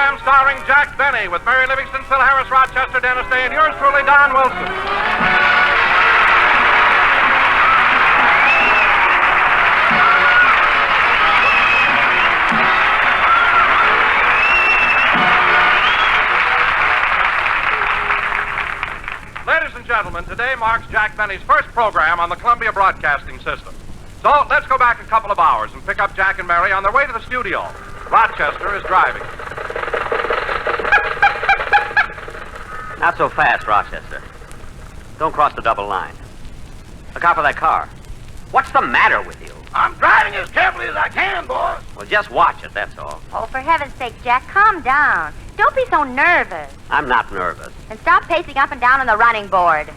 program starring Jack Benny with Mary Livingston, Phil Harris, Rochester, Dennis Day, and yours truly, Don Wilson. Ladies and gentlemen, today marks Jack Benny's first program on the Columbia Broadcasting System. So let's go back a couple of hours and pick up Jack and Mary on their way to the studio. Rochester is driving. Not so fast, Rochester. Don't cross the double line. Look out for that car. What's the matter with you? I'm driving as carefully as I can, boss. Well, just watch it, that's all. Oh, for heaven's sake, Jack, calm down. Don't be so nervous. I'm not nervous. And stop pacing up and down on the running board.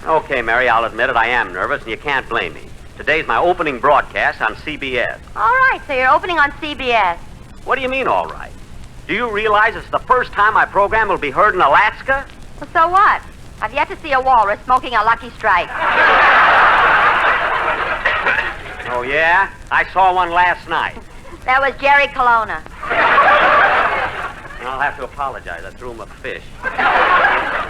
Okay, Mary, I'll admit it. I am nervous, and you can't blame me. Today's my opening broadcast on CBS. All right, so you're opening on CBS. What do you mean, all right? Do you realize it's the first time my program will be heard in Alaska? Well, so what? I've yet to see a walrus smoking a Lucky Strike. Oh, yeah? I saw one last night. That was Jerry Colonna. And I'll have to apologize. I threw him a fish.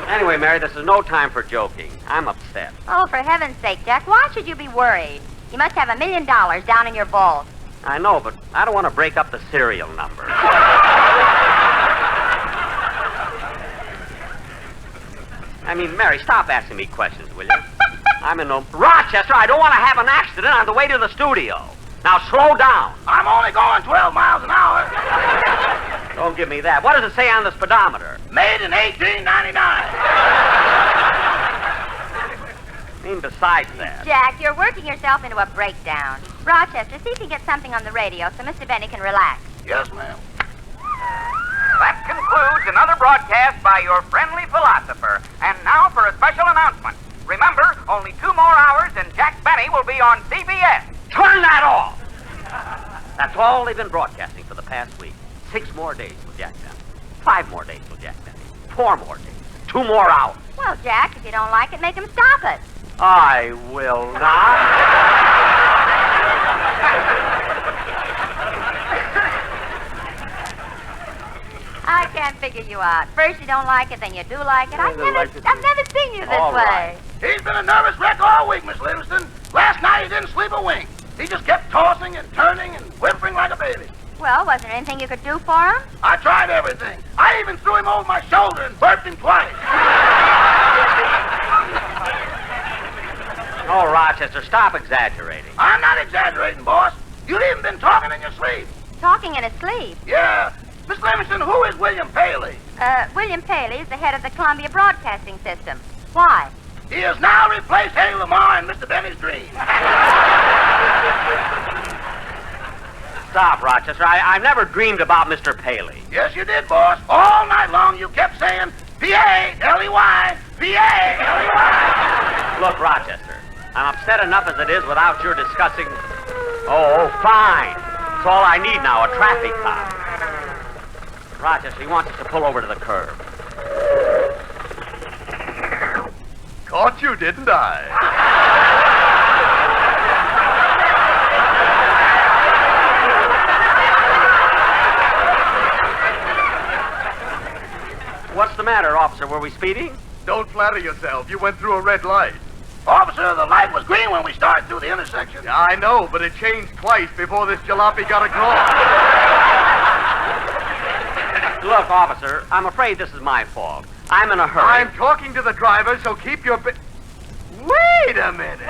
Anyway, Mary, this is no time for joking. I'm upset. Oh, for heaven's sake, Jack, why should you be worried? You must have $1 million down in your vault. I know, but I don't want to break up the serial number. I mean, Mary, stop asking me questions, will you? I'm in no... Rochester, I don't want to have an accident on the way to the studio. Now, slow down. I'm only going 12 miles an hour. Don't give me that. What does it say on the speedometer? Made in 1899. I mean, besides that... Jack, you're working yourself into a breakdown. Rochester, see if you can get something on the radio so Mr. Benny can relax. Yes, ma'am. That concludes another broadcast by your friendly philosopher. And now for a special announcement. Remember, only 2 more hours and Jack Benny will be on CBS. Turn that off! That's all they've been broadcasting for the past week. 6 more days with Jack Benny. 5 more days with Jack Benny. 4 more days. 2 more hours. Well, Jack, if you don't like it, make him stop it. I will not. I can't figure you out. First you don't like it, then you do like it. I've never seen you this All way. right. He's been a nervous wreck all week, Miss Livingston. Last night he didn't sleep a wink. He just kept tossing and turning and whimpering like a baby. Well, was there anything you could do for him? I tried everything. I even threw him over my shoulder and burped him twice. Oh, Rochester, stop exaggerating. I'm not exaggerating, boss. You've even been talking in your sleep. Talking in his sleep. Yeah. Miss Livingston, who is William Paley? William Paley is the head of the Columbia Broadcasting System. Why? He has now replaced Haley Lamar in Mr. Benny's dream. Stop, Rochester. I've never dreamed about Mr. Paley. Yes, you did, boss. All night long you kept saying, P-A-L-E-Y, P-A-L-E-Y. Look, Rochester, I'm upset enough as it is without your discussing... Oh, fine. It's all I need now, a traffic cop. Rochester, he wants us to pull over to the curb. Caught you, didn't I? What's the matter, officer? Were we speeding? Don't flatter yourself. You went through a red light. Officer, the light was green when we started through the intersection. Yeah, I know, but it changed twice before this jalopy got across. Look, officer, I'm afraid this is my fault. I'm in a hurry. I'm talking to the driver, so keep your... Wait a minute.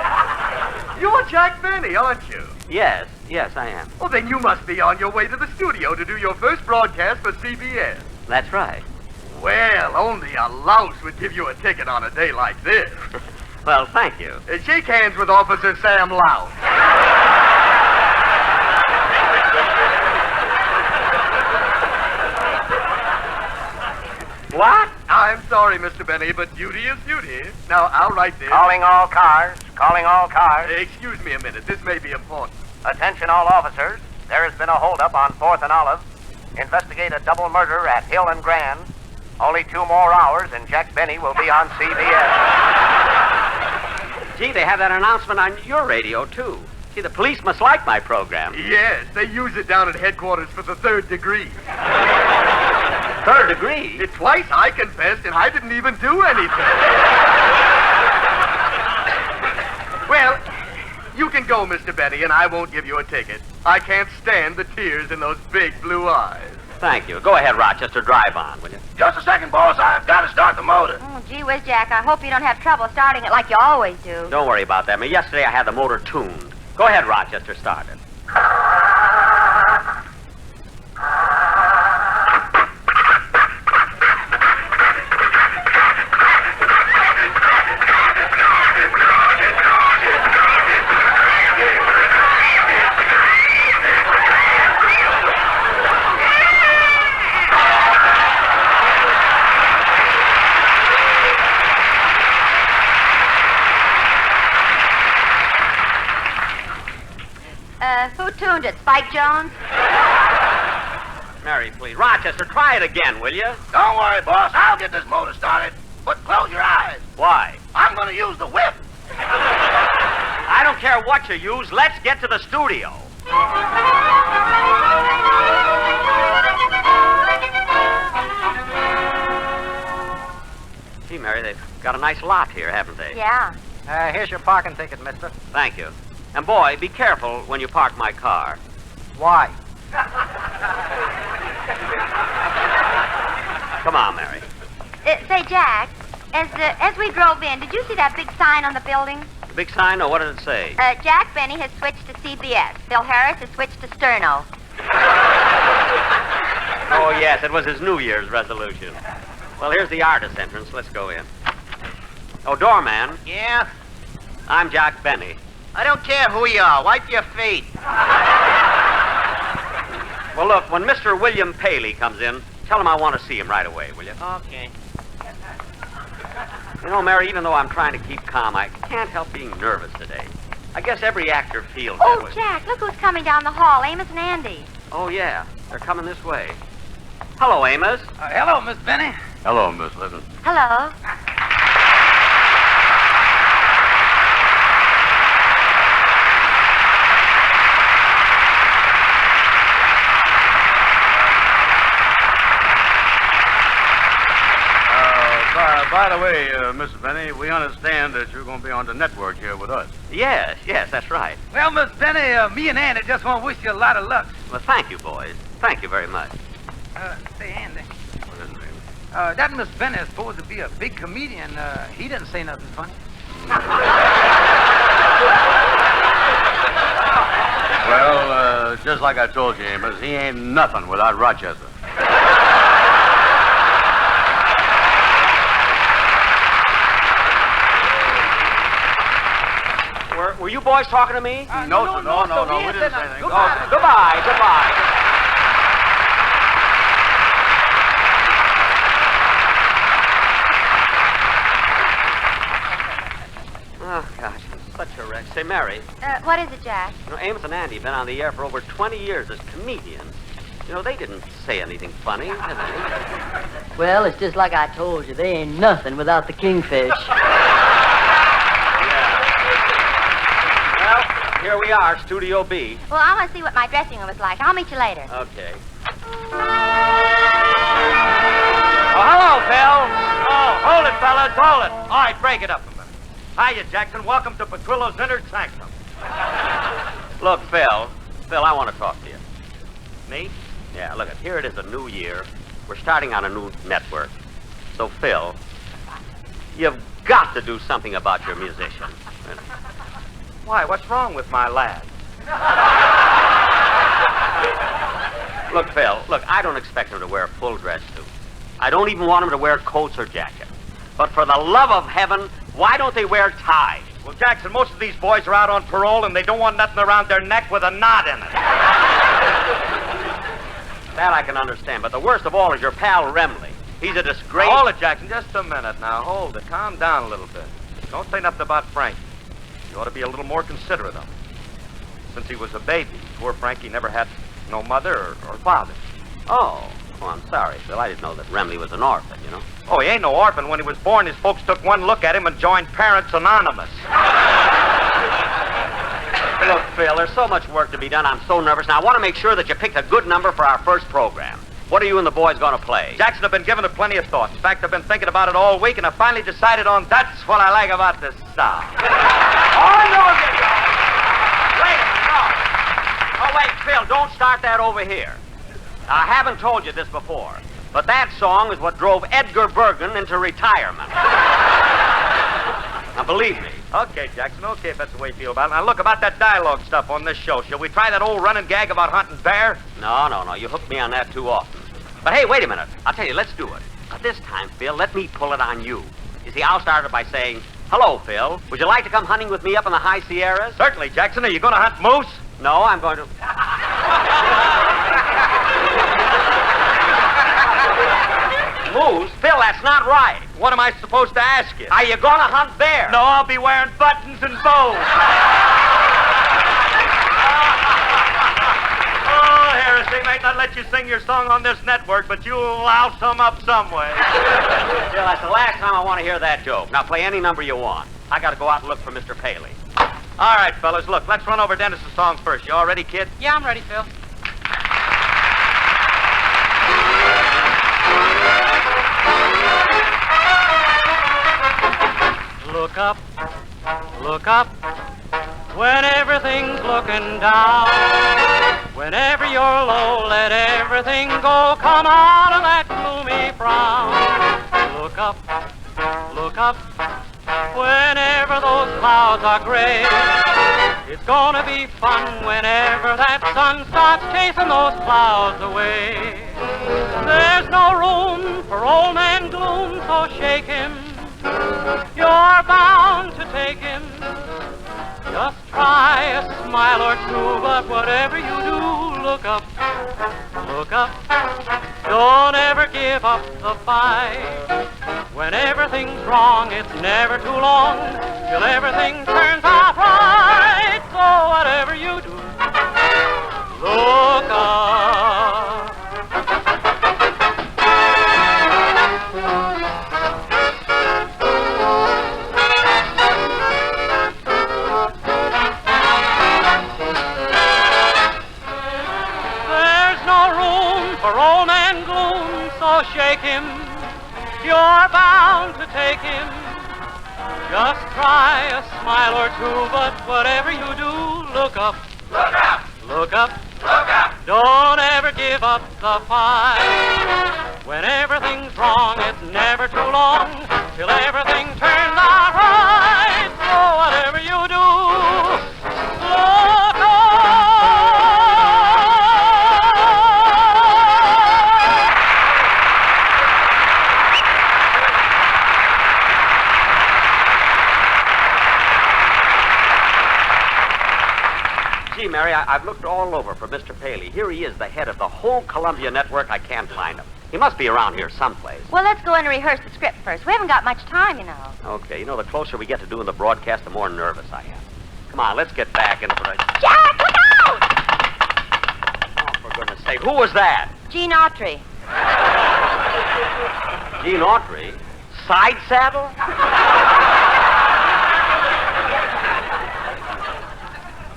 You're Jack Benny, aren't you? Yes, I am. Well, then you must be on your way to the studio to do your first broadcast for CBS. That's right. Well, only a louse would give you a ticket on a day like this. Well, thank you. Shake hands with Officer Sam Louse. What? I'm sorry, Mr. Benny, but duty is duty. Now, I'll write this. Calling all cars. Calling all cars. Excuse me a minute. This may be important. Attention all officers. There has been a holdup on 4th and Olive. Investigate a double murder at Hill and Grand. Only 2 more hours and Jack Benny will be on CBS. Gee, they have that announcement on your radio, too. see, the police must like my program. Yes, they use it down at headquarters for the third degree. Third degree? Twice I confessed, and I didn't even do anything. Well, you can go, Mr. Benny, and I won't give you a ticket. I can't stand the tears in those big blue eyes. Thank you. Go ahead, Rochester. Drive on, will you? Just a second, boss. I've got to start the motor. Oh, gee whiz, Jack. I hope you don't have trouble starting it like you always do. Don't worry about that. Yesterday I had the motor tuned. Go ahead, Rochester. Start it. Who tuned it? Spike Jones? Mary, please. Rochester, try it again, will you? Don't worry, boss. I'll get this motor started. But close your eyes. Why? I'm going to use the whip. I don't care what you use. Let's get to the studio. Gee, Mary, they've got a nice lot here, haven't they? Yeah. Here's your parking ticket, mister. Thank you. And, boy, be careful when you park my car. Why? Come on, Mary. Say, Jack, as we drove in, did you see that big sign on the building? The big sign? No, what did it say? Jack Benny has switched to CBS. Phil Harris has switched to Sterno. Oh, yes, it was his New Year's resolution. Well, here's the artist entrance. Let's go in. Oh, doorman. Yeah? I'm Jack Benny. I don't care who you are. Wipe your feet. Well, look, when Mr. William Paley comes in, tell him I want to see him right away, will you? Okay. You know, Mary, even though I'm trying to keep calm, I can't help being nervous today. I guess every actor feels that Oh, way. Jack, look who's coming down the hall. Amos and Andy. Oh, yeah. They're coming this way. Hello, Amos. Hello, Miss Benny. Hello, Miss Livin. Hello. By the way, Mr. Benny, we understand that you're going to be on the network here with us. Yes, that's right. Well, Miss Benny, me and Andy just want to wish you a lot of luck. Well, thank you, boys. Thank you very much. Say, Andy, What is it, Amos? that Miss Benny is supposed to be a big comedian. He didn't say nothing funny. Well, just like I told you, Amos, he ain't nothing without Rochester. Were you boys talking to me? No, sir, no, we didn't say anything. Goodbye. Oh, gosh, I'm such a wreck. Say, Mary, What is it, Jack? you know, Amos and Andy have been on the air for over 20 years as comedians. You know, they didn't say anything funny, did they? Well, it's just like I told you. They ain't nothing without the kingfish. Well, here we are, Studio B. Well, I want to see what my dressing room is like. I'll meet you later. Okay. Oh, hello, Phil. Oh, hold it, fellas, hold it. All right, break it up a minute. Hiya, Jackson. Welcome to Petrillo's Inner Sanctum. Look, Phil, I want to talk to you. Me? Yeah, look, here it is, a new year. We're starting on a new network. So, Phil, you've got to do something about your musician. Why, what's wrong with my lad? Look, Phil, I don't expect him to wear a full dress suit. I don't even want him to wear coats or jackets. But for the love of heaven, why don't they wear ties? Well, Jackson, most of these boys are out on parole and they don't want nothing around their neck with a knot in it. That I can understand, but the worst of all is your pal Remley. He's a disgrace. Hold it, Jackson, just a minute now. Hold it. Calm down a little bit. Don't say nothing about Frank. You ought to be a little more considerate of him. Since he was a baby, poor Frankie never had no mother or father. Oh, I'm sorry, Phil. I didn't know that Remley was an orphan, you know. Oh, he ain't no orphan. When he was born, his folks took one look at him and joined Parents Anonymous. Look, Phil, there's so much work to be done. I'm so nervous. Now, I want to make sure that you picked a good number for our first program. What are you and the boys going to play? Jackson, I've been giving it plenty of thought. In fact, I've been thinking about it all week, and I finally decided on that's what I like about this song. Oh, no, wait a minute, no. Oh, wait, Phil, don't start that over here. I haven't told you this before, but that song is what drove Edgar Bergen into retirement. Now, believe me. Okay, Jackson, okay, if that's the way you feel about it. Now, look, about that dialogue stuff on this show. Shall we try that old running gag about hunting bear? No. You hook me on that too often. But hey, wait a minute. I'll tell you, let's do it. But this time, Phil, let me pull it on you. You see, I'll start it by saying, hello, Phil. Would you like to come hunting with me up in the high Sierras? Certainly, Jackson. Are you going to hunt moose? No, I'm going to... Moose? Phil, that's not right. What am I supposed to ask you? Are you going to hunt bear? No, I'll be wearing buttons and bows. Oh, Harris, they might not let you sing your song on this network, but you'll allow some up some way. Phil, that's the last time I want to hear that joke. Now, play any number you want. I got to go out and look for Mr. Paley. All right, fellas, look, let's run over Dennis's song first. You all ready, kid? Yeah, I'm ready, Phil. Look up, when everything's looking down. Whenever you're low, let everything go. Come out of that gloomy frown. Look up, whenever those clouds are gray. It's gonna be fun whenever that sun starts chasing those clouds away. There's no room for old man gloom, so shake him. You're bound to take him. Just try a smile or two, but whatever you do, look up. Don't ever give up the fight. When everything's wrong, it's never too long till everything turns out right. So whatever you do, look up. For old man gloom, so shake him. You're bound to take him. Just try a smile or two, but whatever you do, look up. Look up. Don't ever give up the fight. When everything's wrong, it's never too long till everything turns out right. So whatever you do, look up. Gee, Mary, I've looked all over for Mr. Paley. Here he is, the head of the whole Columbia network. I can't find him. He must be around here someplace. Well, let's go in and rehearse the script first. We haven't got much time, you know. Okay, the closer we get to doing the broadcast, the more nervous I am. Come on, let's get back into the... Jack, look out! Oh, for goodness sake, who was that? Gene Autry. Gene Autry? Side saddle?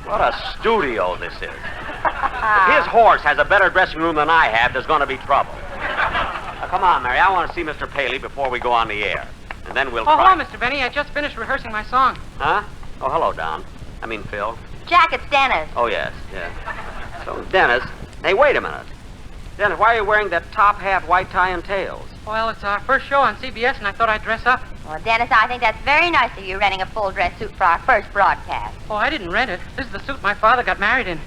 What a studio this is. If his horse has a better dressing room than I have, there's going to be trouble. Now, come on, Mary. I want to see Mr. Paley before we go on the air. And then we'll try... hello, Mr. Benny. I just finished rehearsing my song. Huh? Oh, hello, Don. I mean, Phil. Jack, it's Dennis. Oh, yes, yeah. So, Dennis... Hey, wait a minute. Dennis, why are you wearing that top hat, white tie, and tails? Well, it's our first show on CBS, and I thought I'd dress up. Well, Dennis, I think that's very nice of you renting a full dress suit for our first broadcast. Oh, I didn't rent it. This is the suit my father got married in.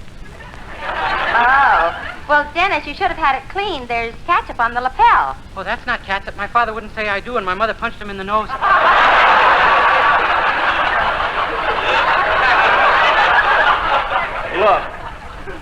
Oh. Well, Dennis, you should have had it cleaned. There's ketchup on the lapel. Oh, that's not catsup. My father wouldn't say I do, and my mother punched him in the nose.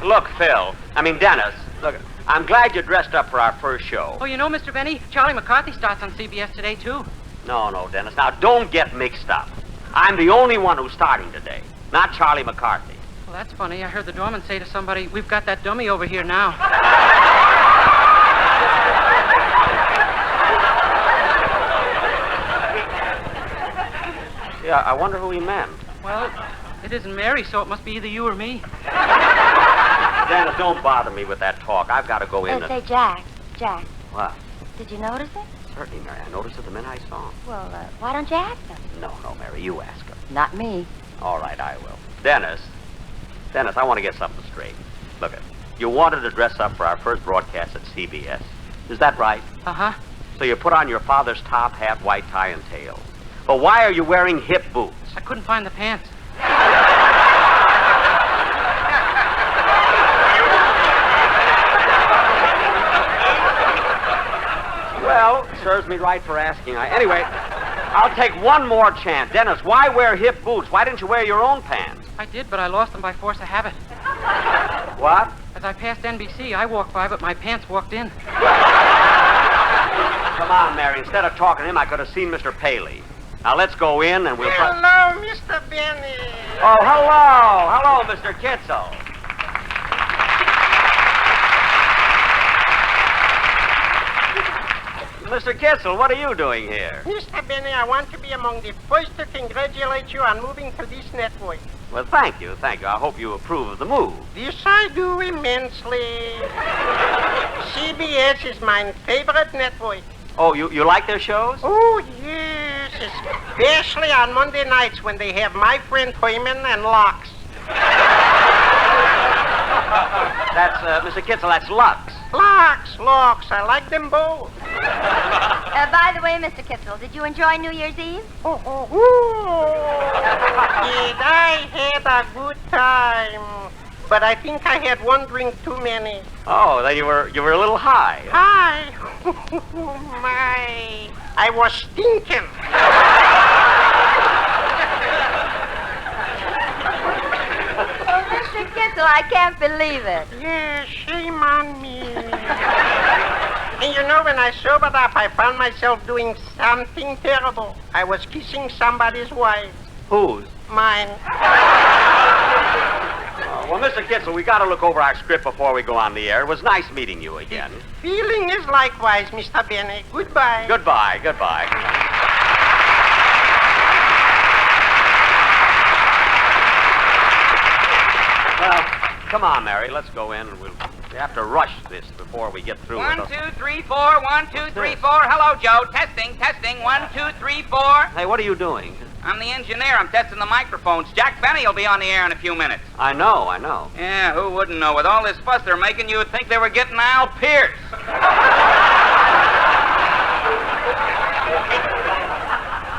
Look, Phil. I mean, Dennis. Look, I'm glad you dressed up for our first show. Oh, Mr. Benny, Charlie McCarthy starts on CBS today, too. No, Dennis. Now, don't get mixed up. I'm the only one who's starting today, not Charlie McCarthy. Well, that's funny. I heard the doorman say to somebody, we've got that dummy over here now. Yeah, I wonder who he meant. Well, It isn't Mary, so it must be either you or me. Dennis, don't bother me with that talk. I've got to go in Say, Jack. What? Did you notice it? Certainly, Mary. I noticed it the minute I saw him. Well, why don't you ask him? No, Mary. You ask him. Not me. All right, I will. Dennis, I want to get something straight. Look it. You wanted to dress up for our first broadcast at CBS. Is that right? Uh-huh. So you put on your father's top hat, white tie, and tail. But why are you wearing hip boots? I couldn't find the pants. Well, serves me right for asking. Anyway, I'll take one more chance. Dennis, why wear hip boots? Why didn't you wear your own pants? I did, but I lost them by force of habit. What? As I passed NBC, I walked by, but my pants walked in. Come on, Mary. Instead of talking to him, I could have seen Mr. Paley. Now, let's go in and we'll... Hello, Mr. Benny. Oh, hello. Hello, Mr. Kitzel. Mr. Kitzel, what are you doing here? Mr. Benny, I want to be among the first to congratulate you on moving to this network. Well, thank you. I hope you approve of the move. This I do immensely. CBS is my favorite network. Oh, you like their shows? Oh, yes, especially on Monday nights when they have My Friend Herman and Locks. That's, Mr. Kitzel, that's Lux. Locks, I like them both. By the way, Mr. Kitzel, did you enjoy New Year's Eve? Did I had a good time. But I think I had one drink too many. Oh, then you were a little high. Hi. My. I was stinking. Oh, Mr. Kitzel, I can't believe it. Yeah, shame on me. And you know, when I sobered up, I found myself doing something terrible. I was kissing somebody's wife. Whose? Mine. Well, Mr. Kitzel, we got to look over our script before we go on the air. It was nice meeting you again. Feeling is likewise, Mr. Benny. Goodbye. Goodbye. Well, come on, Mary. Let's go in, and we have to rush this before we get through. 1, 2, 3, 4. 1, 2, 3, 4. Hello, Joe. Testing. 1, 2, 3, 4. Hey, what are you doing? I'm the engineer. I'm testing the microphones. Jack Benny will be on the air in a few minutes. I know. Yeah, who wouldn't know? With all this fuss they're making, you would think they were getting Al Pierce.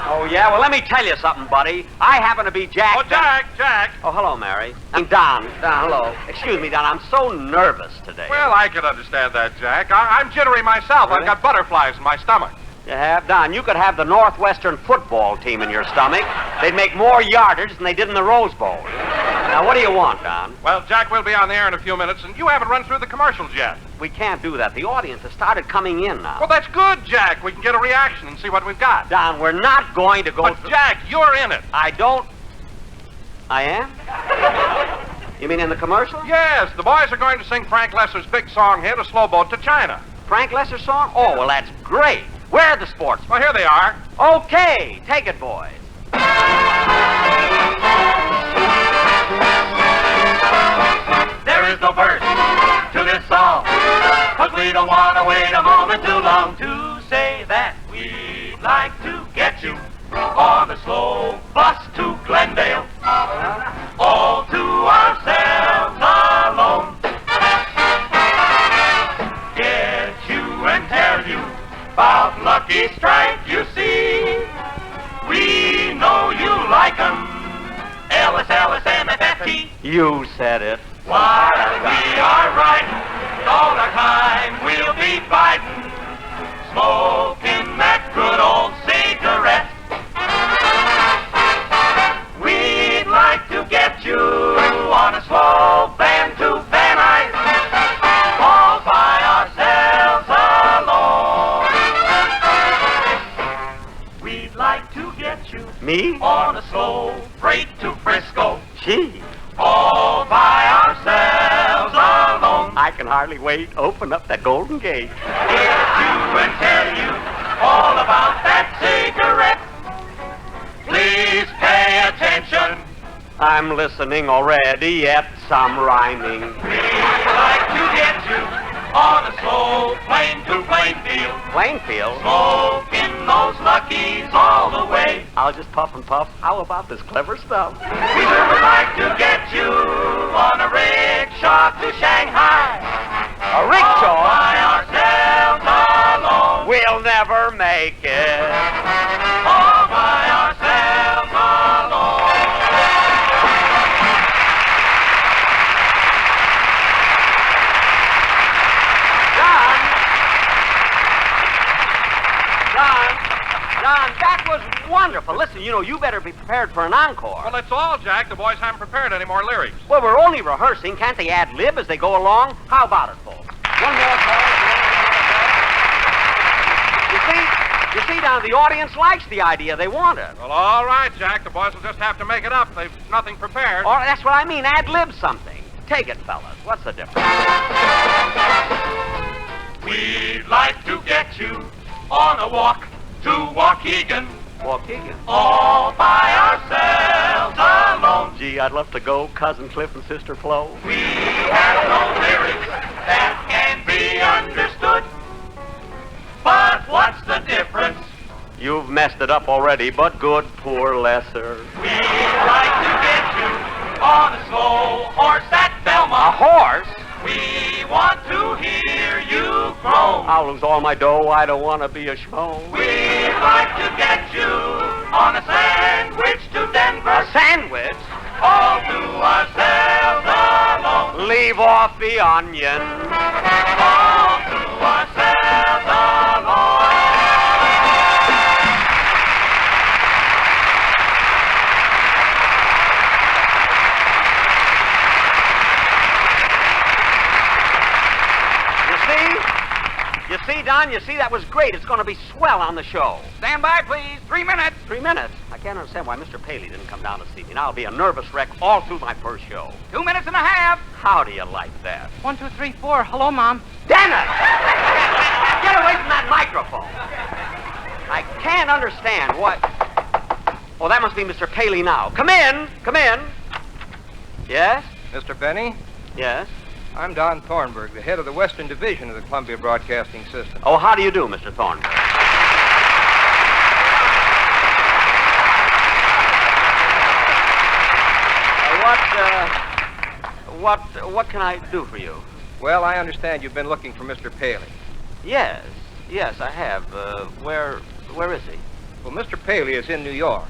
Oh, yeah? Well, let me tell you something, buddy. I happen to be Jack. Oh, Jack. Oh, hello, Mary. I'm Don. Hello. Excuse me, Don. I'm so nervous today. Well, I can understand that, Jack. I'm jittery myself. Really? I've got butterflies in my stomach. You have? Don, you could have the Northwestern football team in your stomach. They'd make more yardage than they did in the Rose Bowl. Now, what do you want, Don? Well, Jack, we'll be on the air in a few minutes, and you haven't run through the commercials yet. We can't do that. The audience has started coming in now. Well, that's good, Jack. We can get a reaction and see what we've got. Don, we're not going to go But, through... Jack, you're in it. I don't... I am? You mean in the commercial? Yes, the boys are going to sing Frank Lesser's big song hit, A Slow Boat to China. Frank Lesser song? Oh, well, that's great. Where are the sports? Well, here they are. Okay, take it, boys. There is no verse to this song, 'cause we don't want to wait a moment too long to say that we'd like to get you on a slow bus to Glendale, all to ourselves alone. Get you and tell you about Lucky Strike, you see. We know you like 'em, LSMFFT. You said it. While we are riding, all the time we'll be fighting, smoking that good old cigarette. We'd like to get you on a slow Van to Van Nuys, all by ourselves alone. We'd like to get you Me? on a slow freight to Frisco, Gee, all by ourselves alone. I can hardly wait. Open up that Golden Gate. Get you and tell you all about that cigarette. Please pay attention. I'm listening already, yet some rhyming. We'd like to get you on a slow plane to Plainfield. Plainfield? Smoking those Luckies all the way. I'll just puff and puff. How about this clever stuff? We would like to get you on a rickshaw to Shanghai. A rickshaw? All by ourselves alone. We'll never make it. All by ourselves alone. John, that was wonderful. Listen, you better be prepared for an encore. Well, that's all, Jack. The boys haven't prepared any more lyrics. Well, we're only rehearsing. Can't they ad-lib as they go along? How about it, folks? One more chorus. You see, Don, the audience likes the idea. They want it. Well, all right, Jack. The boys will just have to make it up. They've nothing prepared. All right, that's what I mean. Ad-lib something. Take it, fellas. What's the difference? We'd like to get you on a walk to Waukegan. Waukegan? All by ourselves alone. Gee, I'd love to go, Cousin Cliff and Sister Flo. We have no lyrics that can be understood. But what's the difference? You've messed it up already, but good, poor lesser. We'd like to get you on a slow horse at Belmont. A horse? We want to hear you groan. I'll lose all my dough. I don't want to be a schmo. We'd like to get you on a sandwich to Denver. A sandwich? All to ourselves alone. Leave off the onion. All to ourselves alone. You see, Don, that was great. It's going to be swell on the show. Stand by, please. 3 minutes. 3 minutes? I can't understand why Mr. Paley didn't come down to see me. Now I'll be a nervous wreck all through my first show. 2 minutes and a half. How do you like that? 1, 2, 3, 4. Hello, Mom. Damn it! Get away from that microphone. I can't understand what... Oh, that must be Mr. Paley now. Come in. Come in. Yes? Mr. Benny, Yes? I'm Don Thornburg, the head of the Western Division of the Columbia Broadcasting System. Oh, how do you do, Mr. Thornburg? What can I do for you? Well, I understand you've been looking for Mr. Paley. Yes, I have. Where is he? Well, Mr. Paley is in New York.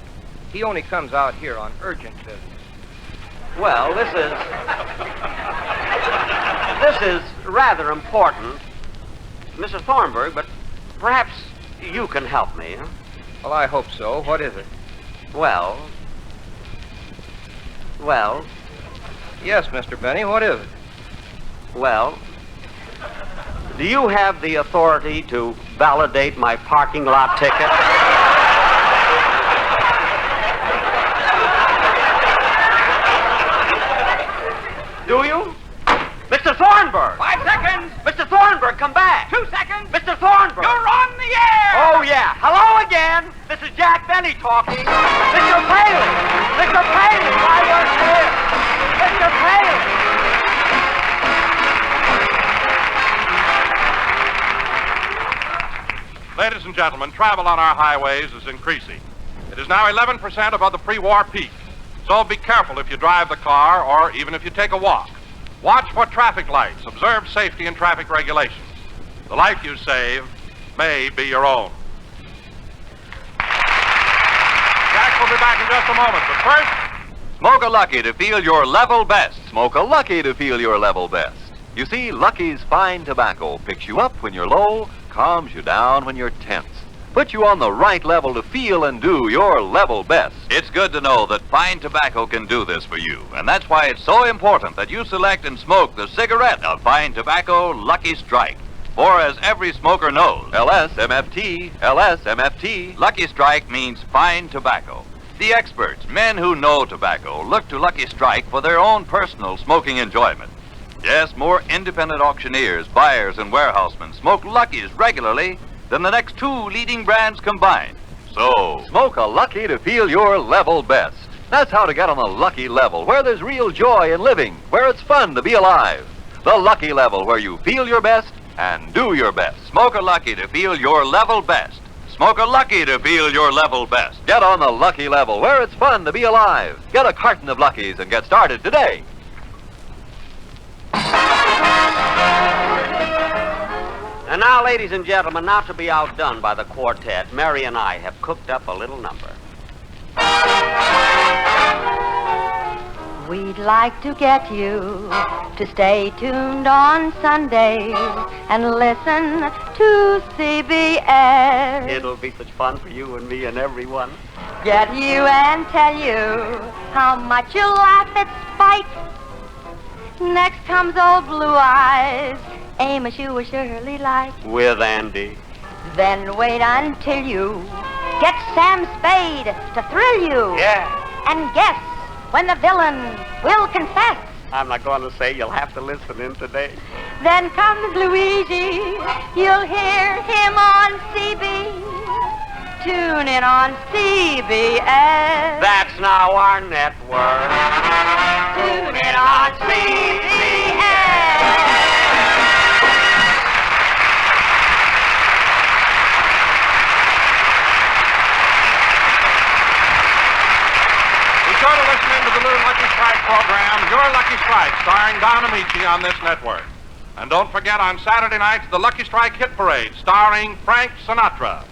He only comes out here on urgent business. Well, this is rather important, Mr. Thornburg, but perhaps you can help me, huh? Well, I hope so. What is it? Well... Yes, Mr. Benny, what is it? Well, do you have the authority to validate my parking lot ticket? Do you? Mr. Thornburg! 5 seconds. Mr. Thornburg, come back! 2 seconds. Mr. Thornburg! You're on the air. Oh, yeah. Hello again. This is Jack Benny talking. Mr. Paley! Mr. Paley, why weren't you here? Mr. Paley! Ladies and gentlemen, travel on our highways is increasing. It is now 11% above the pre-war peak. So be careful if you drive the car or even if you take a walk. Watch for traffic lights. Observe safety and traffic regulations. The life you save may be your own. Jack will be back in just a moment, but first... Smoke a Lucky to feel your level best. Smoke a Lucky to feel your level best. You see, Lucky's fine tobacco picks you up when you're low, calms you down when you're tense, puts you on the right level to feel and do your level best. It's good to know that fine tobacco can do this for you, and that's why it's so important that you select and smoke the cigarette of fine tobacco Lucky Strike. For as every smoker knows, LSMFT, LSMFT, Lucky Strike means fine tobacco. The experts, men who know tobacco, look to Lucky Strike for their own personal smoking enjoyment. Yes, more independent auctioneers, buyers, and warehousemen smoke Luckies regularly than the next 2 leading brands combined. So, smoke a Lucky to feel your level best. That's how to get on the lucky level, where there's real joy in living, where it's fun to be alive. The lucky level, where you feel your best and do your best. Smoke a Lucky to feel your level best. Smoke a Lucky to feel your level best. Get on the lucky level, where it's fun to be alive. Get a carton of Luckies and get started today. And now, ladies and gentlemen, not to be outdone by the quartet, Mary and I have cooked up a little number. We'd like to get you to stay tuned on Sundays and listen to CBS. It'll be such fun for you and me and everyone. Get you and tell you how much you laugh at spite. Next comes old Blue Eyes, Amos you will surely like. With Andy. Then wait until you get Sam Spade to thrill you. Yeah. And guess when the villain will confess. I'm not going to say, you'll have to listen in today. Then comes Luigi, you'll hear him on CB. Tune in on CBS. That's now our network. Tune in on CBS. Be sure to listen in to the new Lucky Strike program, Your Lucky Strike, starring Don Amici on this network. And don't forget on Saturday nights, the Lucky Strike Hit Parade, starring Frank Sinatra.